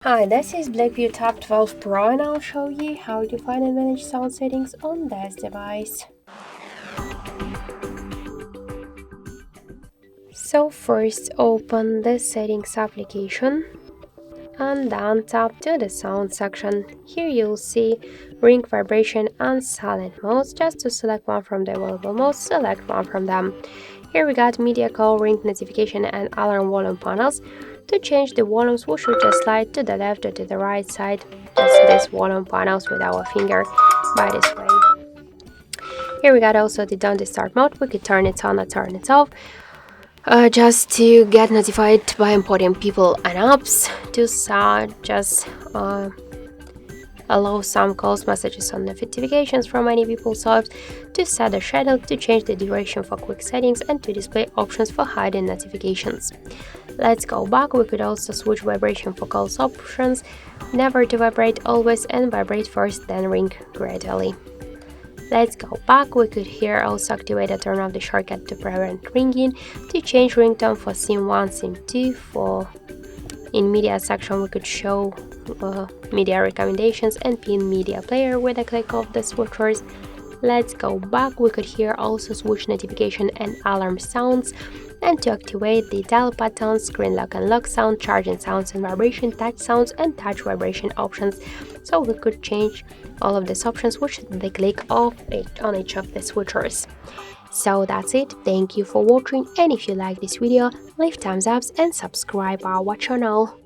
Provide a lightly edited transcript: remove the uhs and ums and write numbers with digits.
Hi, this is BLACKVIEW Tab 12 Pro and I'll show you how to find and manage sound settings on this device. So first open the settings application and then tap to the sound section. Here you'll see ring, vibration and silent modes. Just to select one from the available modes, select one from them. Here we got media call, ring, notification and alarm volume panels. To change the volumes, we should just slide to the left or to the right side, just these volume panels with our finger by this way. Here we got also the don't disturb mode. We could turn it on or turn it off, just to get notified by important people and apps. To just allow some calls, messages, and notifications from many people's apps. To set a schedule, to change the duration for quick settings, and to display options for hiding notifications. Let's go back. We could also switch vibration for calls options, never to vibrate always, and vibrate first then ring gradually. Let's go back. We could here also activate or turn off the shortcut to prevent ringing, to change ringtone for Scene 1, Scene 2. In media section, we could show media recommendations and pin media player with a click of the switchers. Let's go back. We could here also switch notification and alarm sounds, and to activate the dial buttons, screen lock and lock sound, charging sounds and vibration, touch sounds and touch vibration options. So we could change all of these options with the click of it on each of the switchers. So that's it. Thank you for watching, and if you like this video, leave thumbs up and subscribe our channel.